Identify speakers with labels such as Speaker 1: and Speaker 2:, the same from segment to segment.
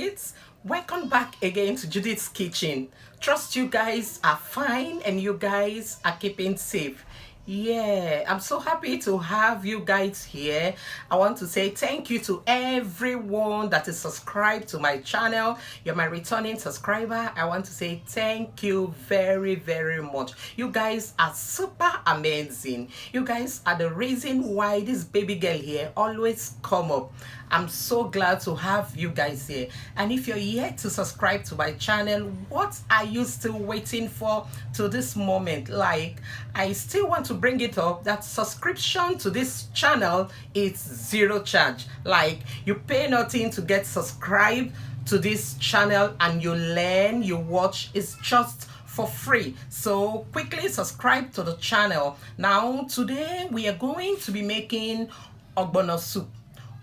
Speaker 1: Judith. Welcome back again to Judith's Kitchen. Trust you guys are fine and you guys are keeping safe. Yeah, I'm so happy to have you guys here. I want to say thank you to everyone that is subscribed to my channel. You're my returning subscriber. I want to say thank you very, very much. You guys are super amazing. You guys are the reason why this baby girl here always come up. I'm so glad to have you guys here. And if you're yet to subscribe to my channel, what are you still waiting for to this moment? Like, I still want to bring it up that subscription to this channel is zero charge. Like, you pay nothing to get subscribed to this channel and you learn, you watch. It's just for free. So quickly subscribe to the channel. Now today we are going to be making ogbono soup.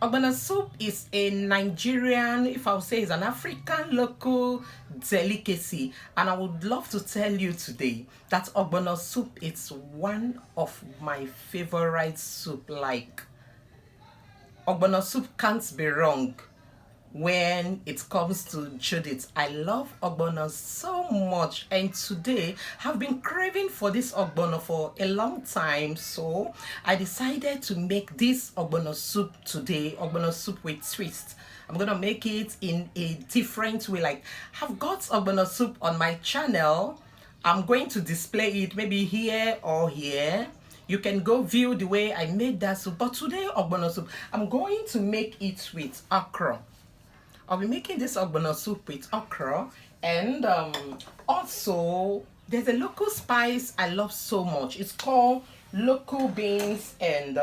Speaker 1: Ogbono soup is a Nigerian, if I would say, it's an African local delicacy. And I would love to tell you today that ogbono soup is one of my favorite soup. Like, ogbono soup can't be wrong when it comes to Judith. I love ogbono so much, and today I've been craving for this ogbono for a long time, so I decided to make this ogbono soup today. Ogbono soup with twist. I'm gonna make it in a different way. Like, I've got ogbono soup on my channel. I'm going to display it maybe here or here. You can go view the way I made that soup, but today ogbono soup, I'm going to make it with okra. I'll be making this ogbono soup with okra, and also there's a local spice I love so much. It's called local beans and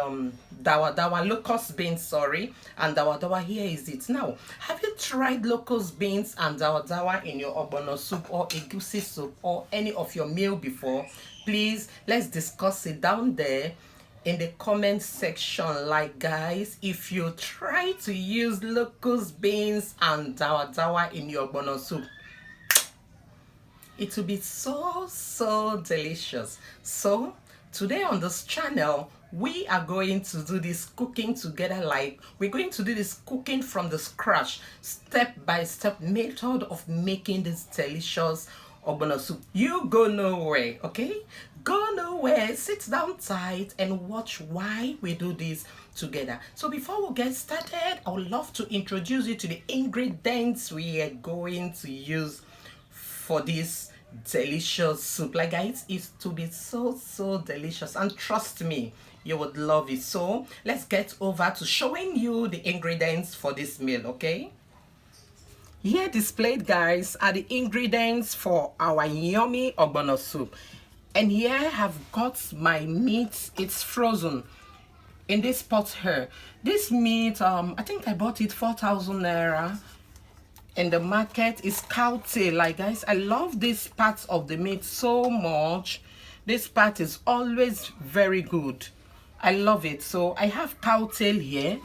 Speaker 1: dawa locust beans, sorry, and dawa. Here is it. Now, have you tried locust beans and dawa in your ogbono soup or egusi soup or any of your meal before? Please, let's discuss it down there in the comment section. Like, guys, if you try to use locust beans and dawa in your ogbono soup, it will be so delicious. So today on this channel, we are going to do this cooking together. Like, we're going to do this cooking from the scratch, step-by-step method of making this delicious ogbono soup. You go nowhere, okay? Go nowhere. Sit down tight and watch why we do this together. So before we get started, I would love to introduce you to the ingredients we are going to use for this delicious soup. Like, guys, it's to be so delicious, and trust me, you would love it. So let's get over to showing you the ingredients for this meal, okay? Here displayed, guys, are the ingredients for our yummy ogbono soup. And here I have got my meat. It's frozen in this pot here. This meat, I think I bought it 4,000 naira in the market. Is cow tail. Like, guys, I love this part of the meat so much. This part is always very good. I love it. So I have cow tail here.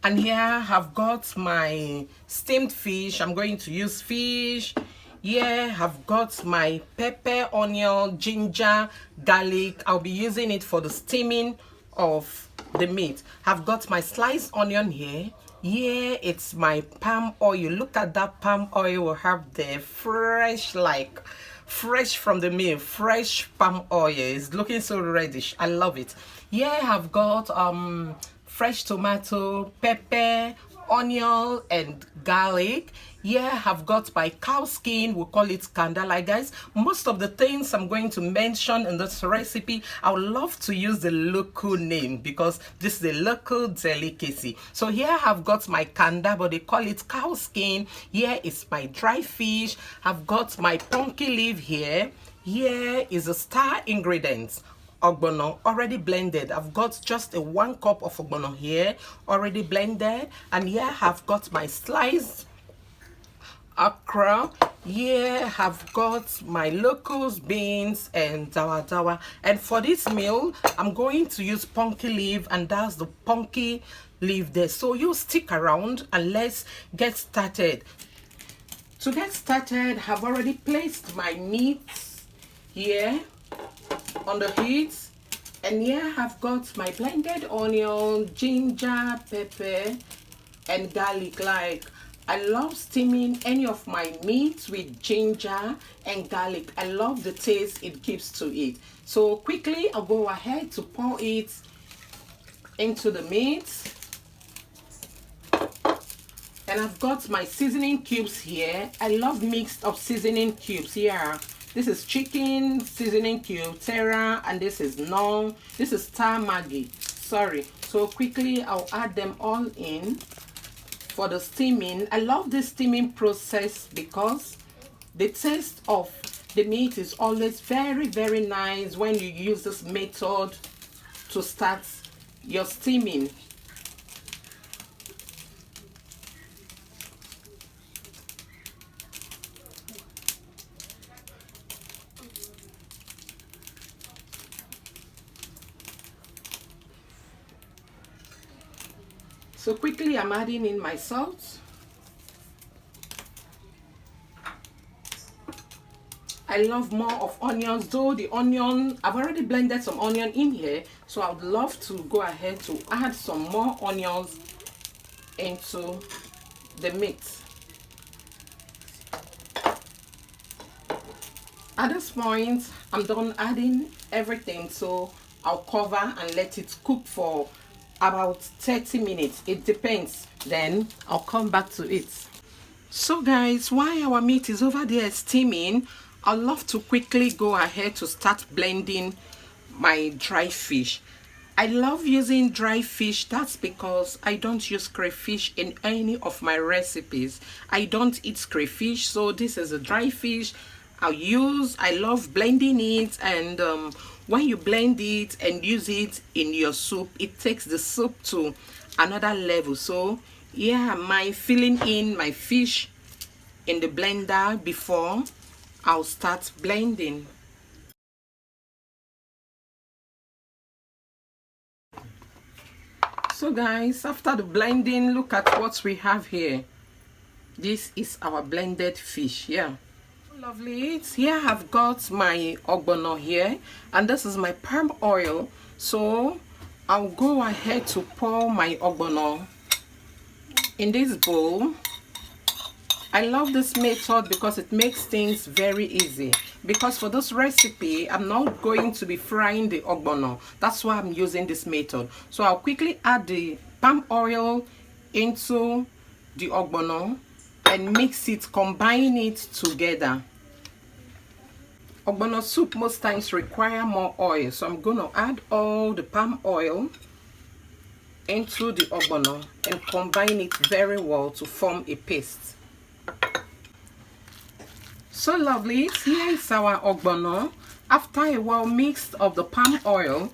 Speaker 1: And here I have got my steamed fish. I'm going to use fish. Here I've got my pepper, onion, ginger, garlic. I'll be using it for the steaming of the meat. I've got my sliced onion here. Here it's my palm oil. Look at that palm oil we have there. Fresh, like fresh from the mill. Fresh palm oil. It's looking so reddish. I love it. Here I've got fresh tomato, pepper, onion, and garlic. Here I've got my cow skin. We call it kanda. Like, guys, most of the things I'm going to mention in this recipe, I would love to use the local name because this is a local delicacy. So here I've got my kanda, but they call it cow skin. Here is my dry fish. I've got my pumpkin leaf here. Here is a star ingredient, ogbono, already blended. I've got just a 1 cup of ogbono here, already blended. And here I've got my sliced okra. Here I've got my locust beans and dawa. And for this meal, I'm going to use pumpkin leaf, and that's the pumpkin leaf there. So you stick around and let's get started. To get started, I've already placed my meat here on the heat, and here I've got my blended onion, ginger, pepper, and garlic. Like, I love steaming any of my meat with ginger and garlic. I love the taste it gives to it. So quickly I'll go ahead to pour it into the meat. And I've got my seasoning cubes here. I love mixed up seasoning cubes here. This is chicken seasoning cube, Terra, and this is non. This is Star Maggi. Sorry. So quickly I'll add them all in for the steaming. I love this steaming process because the taste of the meat is always very, very nice when you use this method to start your steaming. So quickly I'm adding in my salt. I love more of onions, though the onion, I've already blended some onion in here, so I would love to go ahead to add some more onions into the meat. At this point, I'm done adding everything, so I'll cover and let it cook for about 30 minutes. It depends. Then I'll come back to it. So guys, while our meat is over there steaming, I'd love to quickly go ahead to start blending my dry fish. I love using dry fish. That's because I don't use crayfish in any of my recipes. I don't eat crayfish, so this is a dry fish I'll use. I love blending it, and when you blend it and use it in your soup, it takes the soup to another level. So yeah, my filling in my fish in the blender before I'll start blending. So guys, after the blending, look at what we have here. This is our blended fish. Yeah, lovely. Here I've got my ogbono here, and this is my palm oil. So I'll go ahead to pour my ogbono in this bowl. I love this method because it makes things very easy. Because for this recipe, I'm not going to be frying the ogbono. That's why I'm using this method. So I'll quickly add the palm oil into the ogbono and mix it, combine it together. Ogbono soup most times require more oil, so I'm going to add all the palm oil into the ogbono and combine it very well to form a paste. So lovely, here is our ogbono. After a while mixed of the palm oil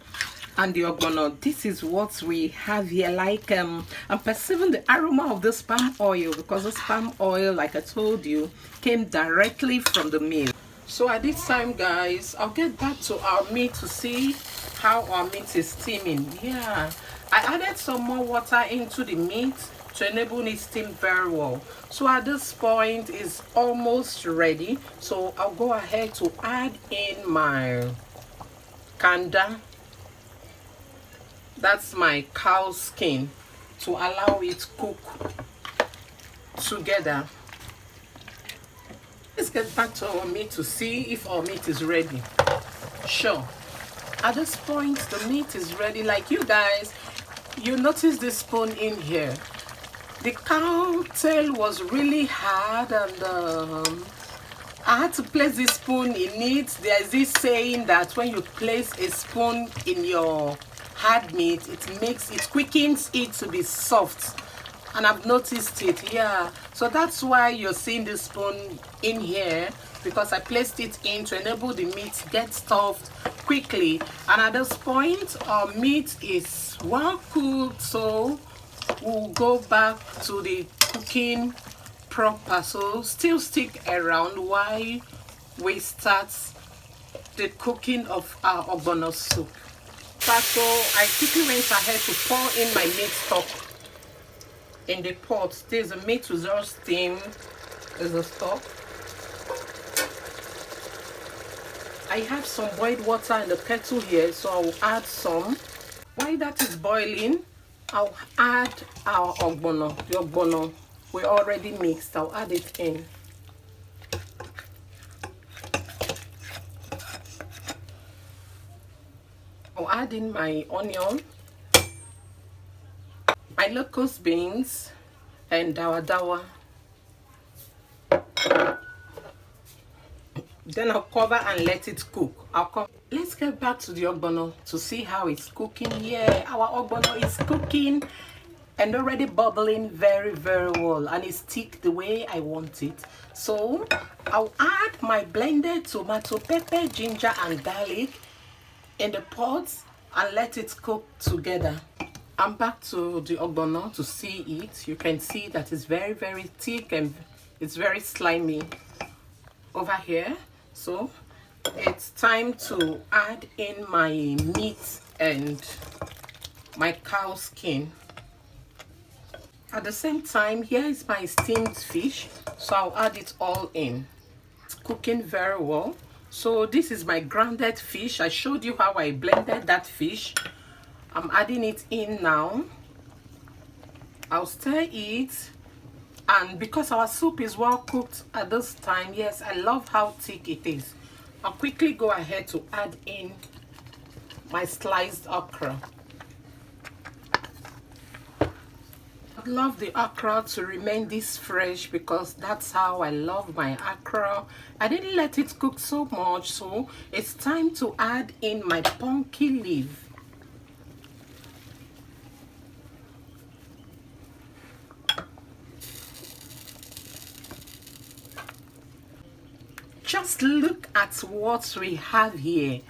Speaker 1: and the ogbono, this is what we have here. Like I'm perceiving the aroma of this palm oil, because this palm oil, like I told you, came directly from the mill. So at this time guys, I'll get back to our meat to see how our meat is steaming. Yeah, I added some more water into the meat to enable it to steam very well. So at this point it's almost ready, so I'll go ahead to add in my kanda. That's my cow skin, to allow it to cook together. Let's get back to our meat to see if our meat is ready. Sure, at this point the meat is ready. Like you guys, you notice this spoon in here. The cow tail was really hard, and I had to place this spoon in it. There's this saying that when you place a spoon in your hard meat, it quickens it to be soft. And I've noticed it, yeah. So that's why you're seeing this spoon in here, because I placed it in to enable the meat to get soft quickly. And at this point, our meat is well cooked, so we'll go back to the cooking proper. So still stick around while we start the cooking of our ogbono soup. So I quickly went ahead to pour in my meat stock in the pot. There's a meat to just steam. There's a stock. I have some boiled water in the kettle here, so I will add some. While that is boiling, I'll add our ogbono, the ogbono we're already mixed. I'll add it in. I'll add in my onion, my locust beans, and dawa. Then I'll cover and let it cook. Let's get back to the ogbono to see how it's cooking. Yeah, our ogbono is cooking and already bubbling very well, and it's thick the way I want it. So I'll add my blended tomato, pepper, ginger and garlic in the pot and let it cook together. I'm back to the ogbono to see it. You can see that it's very thick and it's very slimy over here. So it's time to add in my meat and my cow skin. At the same time, here is my steamed fish, so I'll add it all in. It's cooking very well. So this is my grounded fish. I showed you how I blended that fish. I'm adding it in now. I'll stir it, and because our soup is well cooked at this time, yes, I love how thick it is. I'll quickly go ahead to add in my sliced okra. I love the okra to remain this fresh because that's how I love my okra. I didn't let it cook so much, so it's time to add in my pumpkin leaf. Just look at what we have here.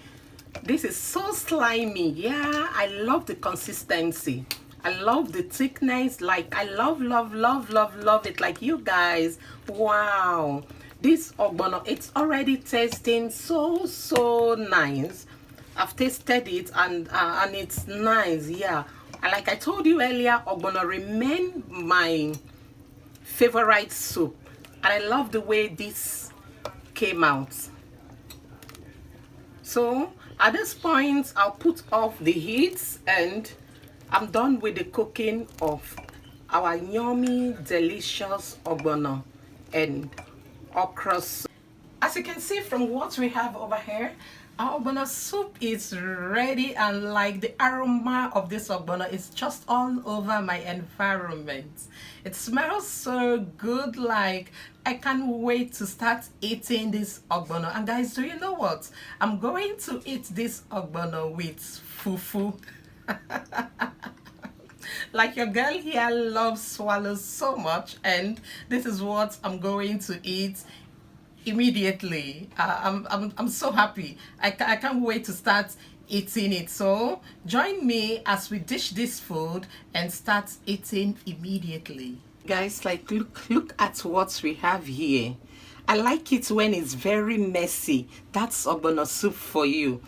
Speaker 1: This is so slimy. Yeah, I love the consistency. I love the thickness. Like, I love it. Like, you guys, wow. This ogbono, it's already tasting so nice. I've tasted it and it's nice. Yeah, like I told you earlier, ogbono remain my favorite soup, and I love the way this came out. So at this point, I'll put off the heat and I'm done with the cooking of our yummy, delicious ogbono and okra soup. As you can see from what we have over here, our ogbono soup is ready, and like the aroma of this ogbono is just all over my environment. It smells so good. Like, I can't wait to start eating this ogbono. And guys, do you know what? I'm going to eat this ogbono with fufu. Like, your girl here loves swallows so much, and this is what I'm going to eat immediately. I'm so happy. I can't wait to start eating it. So join me as we dish this food and start eating immediately. Guys, like, look at what we have here. I like it when it's very messy. That's ogbono soup for you.